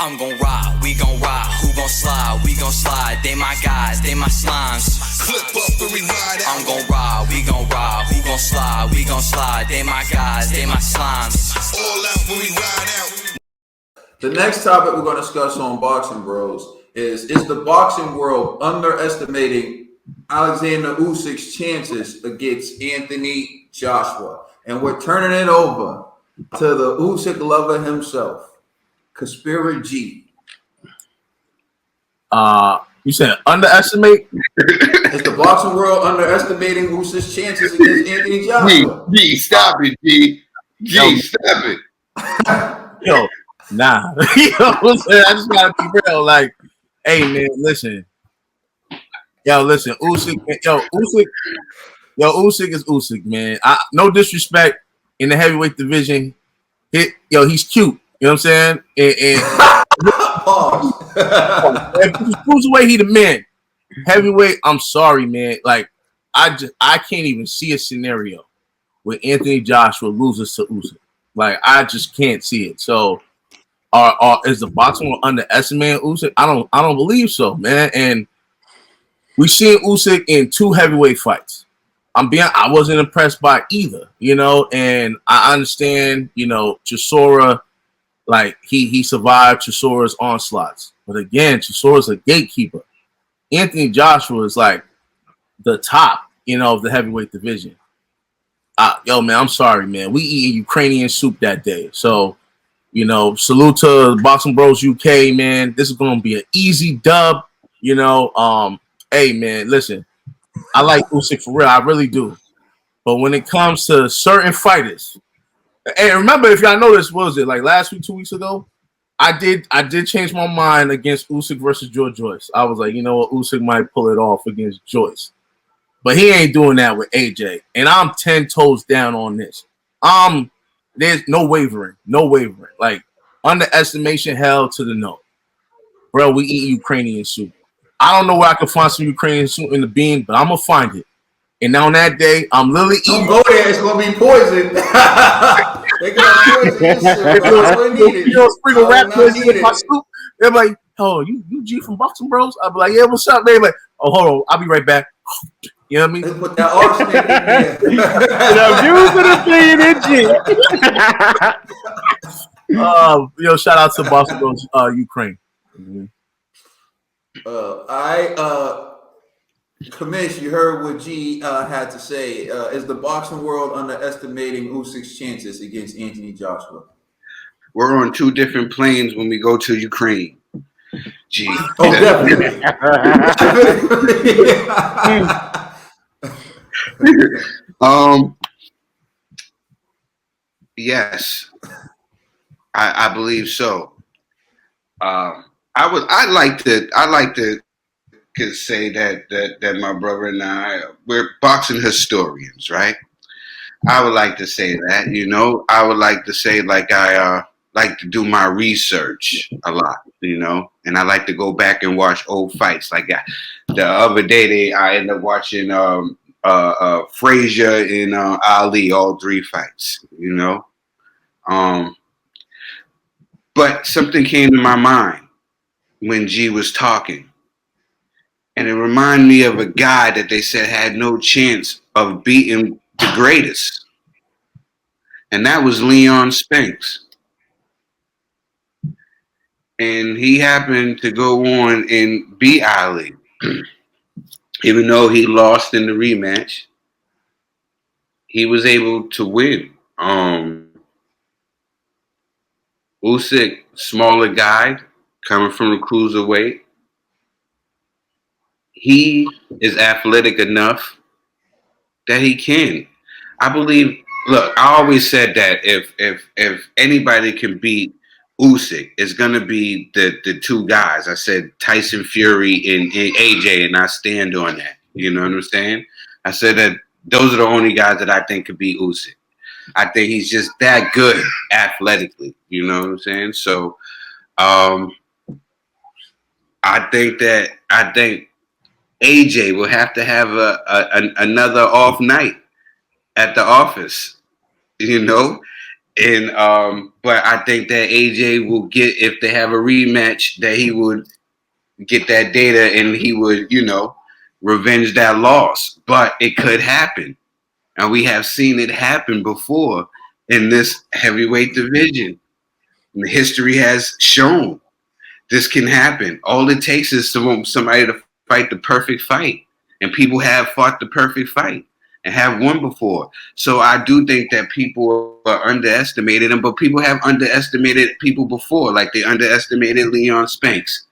I'm gon' ride, we gon' ride, who gon' slide, we gon' slide, they my guys, they my slimes. Clip up the rewind out. I'm gon' ride, we gon' ride, who gon' slide, we gon' slide, they my guys, they my slimes. All out when we ride out. The next topic we're going to discuss on Boxing Bros is the boxing world underestimating Aleksandr Usyk's chances against Anthony Joshua? And we're turning it over to the Usyk lover himself, Conspiracy G. You said underestimate? Is the boxing world underestimating Usyk's chances against Anthony Joshua? G, stop it, G. G, stop it. Yo, nah. You know what I'm saying? I just gotta be real. Like, hey man, listen. Listen, Usyk is Usyk, man. No disrespect in the heavyweight division. He's cute. You know what I'm saying? And cruiserweight, he the man. Heavyweight, I'm sorry, man. Like, I can't even see a scenario where Anthony Joshua loses to Usyk. Like, I just can't see it. So, is the boxing world underestimating Usyk? I don't believe so, man. And we've seen Usyk in 2 heavyweight fights. I wasn't impressed by either, you know. And I understand, you know, Chisora. Like, he survived Chisora's onslaughts. But again, Chisora's a gatekeeper. Anthony Joshua is like the top, you know, of the heavyweight division. Yo, man, I'm sorry, man. We eating Ukrainian soup that day. So, you know, salute to Boxing Bros UK, man. This is going to be an easy dub, you know. Hey, man, listen. I like Usyk for real. I really do. But when it comes to certain fighters, and remember, if y'all noticed, what was it, like last week, 2 weeks ago? I did change my mind against Usyk versus George Joyce. I was like, you know what, Usyk might pull it off against Joyce. But he ain't doing that with AJ. And I'm 10 toes down on this. There's no wavering. No wavering. Like, underestimation, hell to the no. Bro, we eat Ukrainian soup. I don't know where I can find some Ukrainian soup in the bean, but I'm going to find it. And on that day, I'm literally eating. Don't go there. It's going to be poison. They got poison this shit. You know, sprinkle rap poison with my soup. They're like, oh, you G from Boxing Bros? I'll be like, yeah, what's up? They're like, oh, hold on. I'll be right back. You know what I mean? They put that arsenic in there. The views of the G. Shout out to Boxing Bros Ukraine. Mm-hmm. Kamish, you heard what G had to say. Is the boxing world underestimating Usyk's chances against Anthony Joshua? We're on 2 different planes when we go to Ukraine. G. Oh, definitely. Yes, I believe so. I'd like to could say that my brother and I, we're boxing historians, right? I would like to say that, you know. I would like to say, like, I like to do my research a lot, you know, and I like to go back and watch old fights. Like the other day, I ended up watching Frazier and Ali, all 3 fights, you know. But something came to my mind when G was talking. And it reminded me of a guy that they said had no chance of beating the greatest. And that was Leon Spinks. And he happened to go on and beat Ali. Even though he lost in the rematch, he was able to win. Usyk, smaller guy, coming from the cruiserweight. He is athletic enough that he can. I believe. Look, I always said that if anybody can beat Usyk, it's gonna be the 2 guys. I said Tyson Fury and AJ, and I stand on that. You know what I'm saying? I said that those are the only guys that I think could beat Usyk. I think he's just that good athletically. You know what I'm saying? So, I think AJ will have to have another off night at the office, you know, And but I think that AJ will get, if they have a rematch, that he would get that data and he would, revenge that loss. But it could happen. And we have seen it happen before in this heavyweight division. And history has shown this can happen. All it takes is somebody to fight the perfect fight. And people have fought the perfect fight and have won before. So I do think that people are underestimated him, but people have underestimated people before. Like they underestimated Leon Spinks.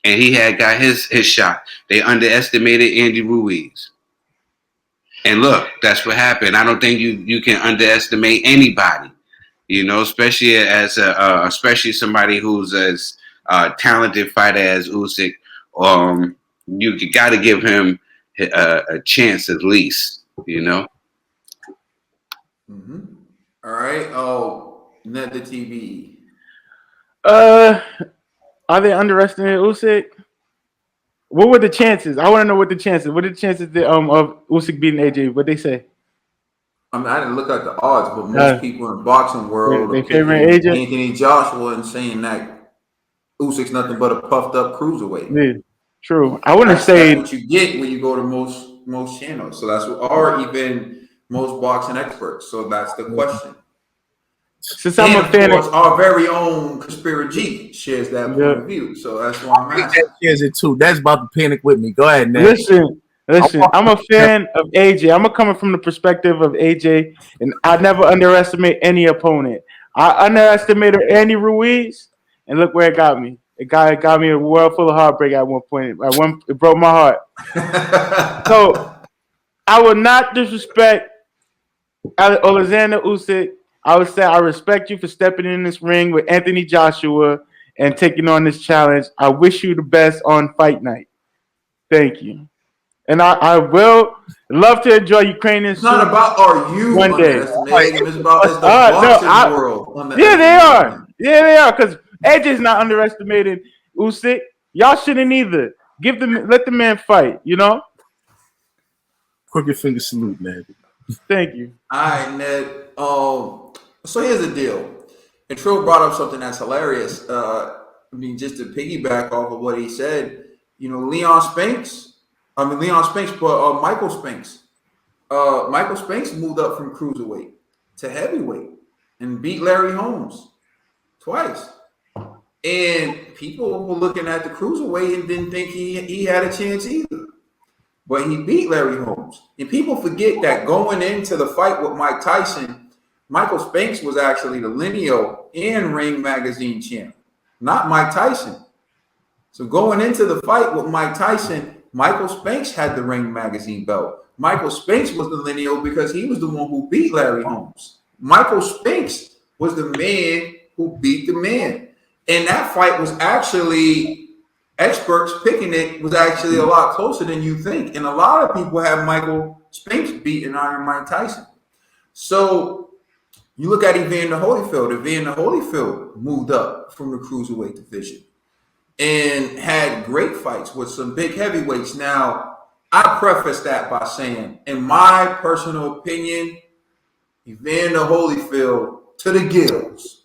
And he had got his shot. They underestimated Andy Ruiz. And look, that's what happened. I don't think you can underestimate anybody, especially especially somebody who's as talented fighter as Usyk. You got to give him a chance at least, Mm-hmm. All right. Oh, net the TV. Are they underestimating Usyk? What were the chances? I want to know what the chances. What are the chances of Usyk beating AJ? What they say? I mean, I didn't look at the odds, but most people in the boxing world they are picking favoring AJ? Anthony Joshua and saying that Usyk's nothing but a puffed up cruiserweight. Yeah, true. I wouldn't That's say what you get when you go to most channels. So that's what, or even most boxing experts. So that's the question. since I'm And a fan of course, of our very own Conspiracy G shares that point of view. So that's why I'm asking. Here's it too. That's about to panic with me. Go ahead, Ned. listen, I'm a fan of AJ. I'm coming from the perspective of AJ, and I never underestimate any opponent. I underestimated Andy Ruiz, and look where it got me. It got me a world full of heartbreak at one point. It broke my heart. So I would not disrespect Aleksandr Usyk. I would say I respect you for stepping in this ring with Anthony Joshua and taking on this challenge. I wish you the best on fight night. Thank you. And I will love to enjoy Ukrainian It's not soup about are you one day. underestimating him. It's about is the No, boxing world yeah, they underestimating are. him. Yeah, they are. Because AJ's not underestimating Usyk. Y'all shouldn't either. Let the man fight. Crooked finger salute, man. Thank you. All right, Ned. So here's the deal. And Trill brought up something that's hilarious. Just to piggyback off of what he said, Leon Spinks. But Michael Spinks. Michael Spinks moved up from cruiserweight to heavyweight and beat Larry Holmes twice. And people were looking at the cruiserweight and didn't think he had a chance either. But he beat Larry Holmes. And people forget that going into the fight with Mike Tyson, Michael Spinks was actually the lineal and Ring Magazine champ, not Mike Tyson. So going into the fight with Mike Tyson, Michael Spinks had the Ring Magazine belt. Michael Spinks was the lineal because he was the one who beat Larry Holmes. Michael Spinks was the man who beat the man. And that fight was actually, experts picking it, was actually a lot closer than you think. And a lot of people have Michael Spinks beating Iron Mike Tyson. So you look at Evander Holyfield. Evander Holyfield moved up from the cruiserweight division and had great fights with some big heavyweights. Now, I preface that by saying, in my personal opinion, Evander Holyfield to the gills.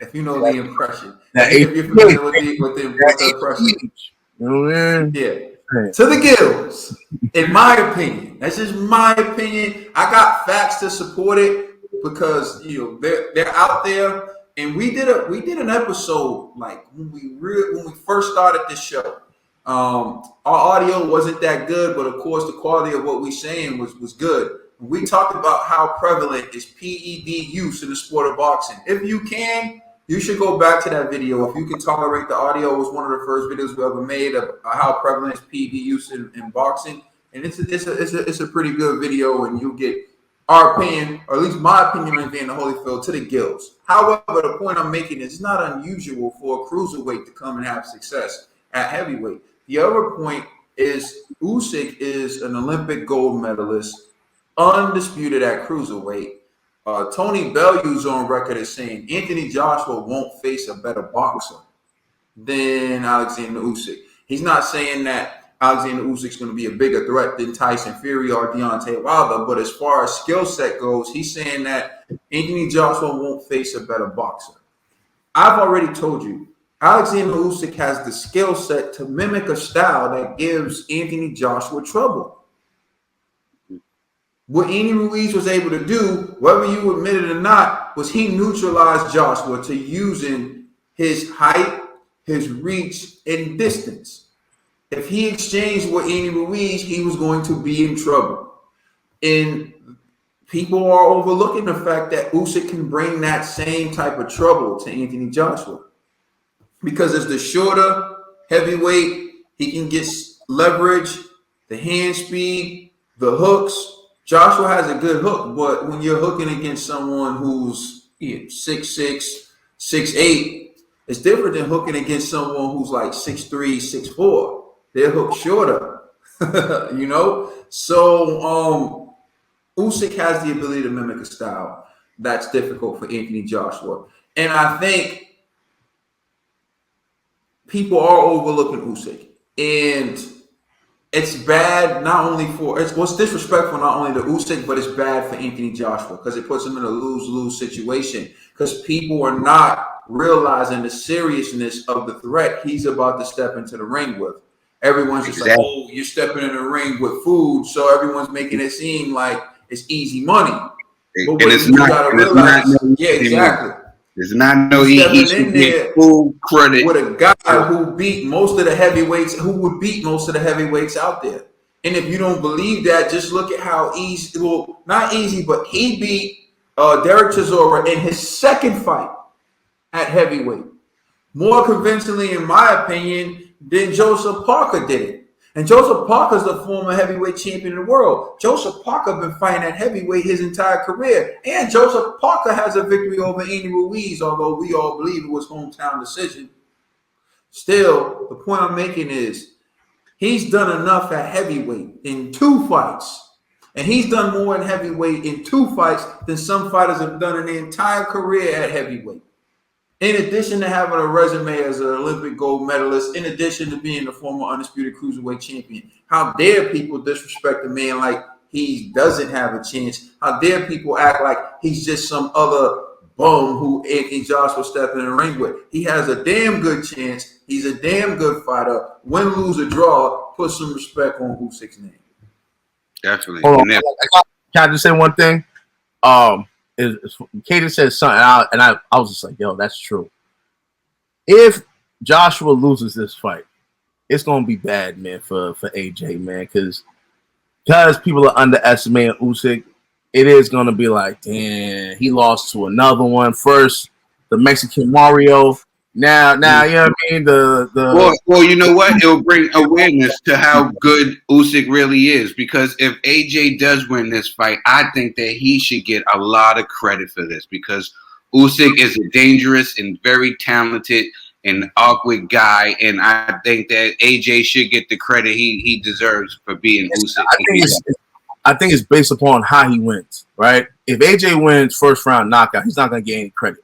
If you know the impression. If you're familiar with the impression. Yeah. To the gills. In my opinion. That's just my opinion. I got facts to support it because they're out there. And we did an episode like when we first started this show. Our audio wasn't that good, but of course the quality of what we're saying was good. We talked about how prevalent is PED use in the sport of boxing. If you can, you should go back to that video. If you can tolerate the audio, it was one of the first videos we ever made of how prevalent is PED use in boxing. And it's a pretty good video, and you'll get our opinion, or at least my opinion on Evander Holyfield to the gills. However, the point I'm making is it's not unusual for a cruiserweight to come and have success at heavyweight. The other point is Usyk is an Olympic gold medalist, undisputed at cruiserweight. Tony Bellew's on record as saying Anthony Joshua won't face a better boxer than Aleksandr Usyk. He's not saying that Alexander Usyk's going to be a bigger threat than Tyson Fury or Deontay Wilder. But as far as skill set goes, he's saying that Anthony Joshua won't face a better boxer. I've already told you, Alexander Usyk has the skill set to mimic a style that gives Anthony Joshua trouble. What Andy Ruiz was able to do, whether you admit it or not, was he neutralized Joshua to using his height, his reach, and distance. If he exchanged with Andy Ruiz, he was going to be in trouble. And people are overlooking the fact that Usyk can bring that same type of trouble to Anthony Joshua. Because as the shorter heavyweight, he can get leverage, the hand speed, the hooks. Joshua has a good hook, but when you're hooking against someone who's 6'6", 6'8", it's different than hooking against someone who's like 6'3", 6'4". Their hook shorter, you know? So Usyk has the ability to mimic a style that's difficult for Anthony Joshua. And I think people are overlooking Usyk. And it's bad not only for, it's disrespectful not only to Usyk, but it's bad for Anthony Joshua because it puts him in a lose-lose situation because people are not realizing the seriousness of the threat he's about to step into the ring with. Everyone's just like, oh, you're stepping in the ring with food, so everyone's making it seem like it's easy money. But what you gotta realize, yeah, exactly. There's not no easy in there full credit with a guy who beat most of the heavyweights, who would beat most of the heavyweights out there. And if you don't believe that, just look at how easy, well, not easy, but he beat Derek Chisora in his second fight at heavyweight. More convincingly, in my opinion, than Joseph Parker did it. And Joseph Parker's the former heavyweight champion of the world. Joseph Parker been fighting at heavyweight his entire career. And Joseph Parker has a victory over Andy Ruiz, although we all believe it was hometown decision. Still, the point I'm making is he's done enough at heavyweight in 2 fights. And he's done more in heavyweight in 2 fights than some fighters have done in their entire career at heavyweight. In addition to having a resume as an Olympic gold medalist, in addition to being the former undisputed cruiserweight champion, how dare people disrespect a man like he doesn't have a chance? How dare people act like he's just some other bum who Anthony Joshua stepped in the ring with? He has a damn good chance. He's a damn good fighter. Win, lose, or draw, put some respect on Usyk's name. Definitely. Hold on. Can I just say one thing? Katie said something out, and I was just like, yo, that's true. If Joshua loses this fight, it's gonna be bad, man, for AJ, man, because people are underestimating Usyk. It is gonna be like, damn, he lost to another one. First, the Mexican Mario. Now, you know what I mean? Well, you know what? It'll bring awareness to how good Usyk really is. Because if AJ does win this fight, I think that he should get a lot of credit for this. Because Usyk is a dangerous and very talented and awkward guy, and I think that AJ should get the credit he deserves for being Usyk. I think it's based upon how he wins, right? If AJ wins first round knockout, he's not gonna get any credit.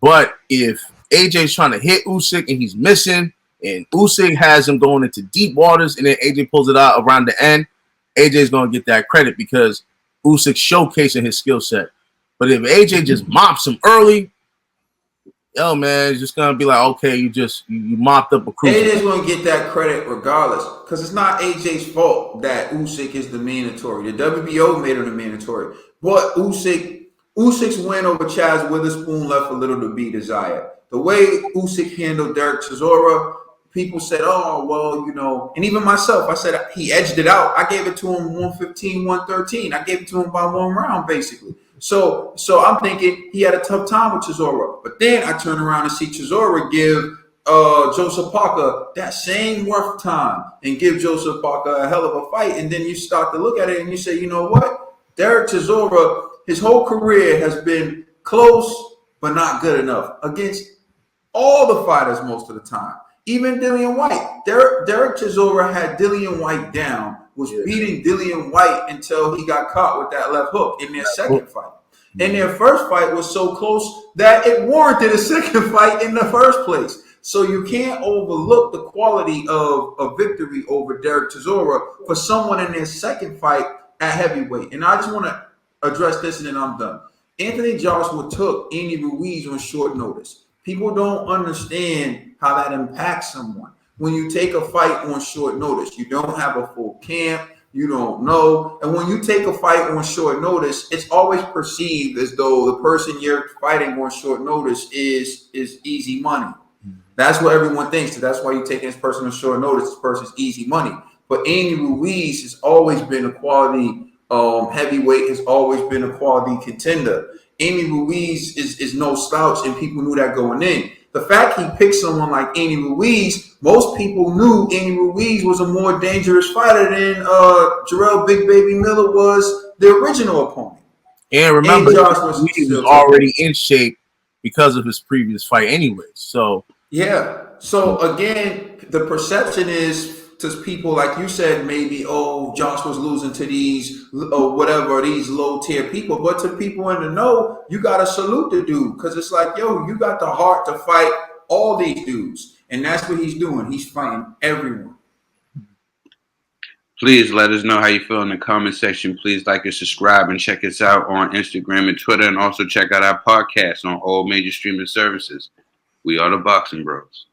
But if AJ's trying to hit Usyk and he's missing, and Usyk has him going into deep waters, and then AJ pulls it out around the end, AJ's going to get that credit because Usyk's showcasing his skill set. But if AJ just mops him early, yo, man, it's just going to be like, okay, you mopped up a cruiser. AJ's going to get that credit regardless because it's not AJ's fault that Usyk is the mandatory. The WBO made him the mandatory. But Usyk's win over Chaz Witherspoon left a little to be desired. The way Usyk handled Derek Chisora, people said, oh, well, you know, and even myself, I said he edged it out. I gave it to him 115, 113. I gave it to him by 1 round, basically. So I'm thinking he had a tough time with Chisora. But then I turn around and see Chisora give Joseph Parker that same rough time and give Joseph Parker a hell of a fight. And then you start to look at it and you say, you know what? Derek Chisora, his whole career has been close but not good enough against all the fighters most of the time. Even Dillian White. Derek Chisora had Dillian White down, was beating Dillian White until he got caught with that left hook in their second fight. And their first fight was so close that it warranted a second fight in the first place. So you can't overlook the quality of a victory over Derek Chisora for someone in their second fight at heavyweight. And I just want to address this and then I'm done. Anthony Joshua took Andy Ruiz on short notice. People don't understand how that impacts someone. When you take a fight on short notice, you don't have a full camp, you don't know. And when you take a fight on short notice, it's always perceived as though the person you're fighting on short notice is easy money. That's what everyone thinks. So that's why you take this person on short notice. This person's easy money. But Andy Ruiz has always been a quality heavyweight, has always been a quality contender. Andy Ruiz is no slouch, and people knew that going in. The fact he picked someone like Andy Ruiz, most people knew Andy Ruiz was a more dangerous fighter than Jarrell Big Baby Miller was the original opponent. And remember, he was already in shape because of his previous fight anyway. So yeah. So again, the perception is to people like you said, maybe, oh, Josh was losing to these or whatever, these low tier people. But to people in the know, you got to salute the dude because it's like, yo, you got the heart to fight all these dudes. And that's what he's doing. He's fighting everyone. Please let us know how you feel in the comment section. Please like and subscribe and check us out on Instagram and Twitter. And also check out our podcast on all major streaming services. We are the Boxing Bros.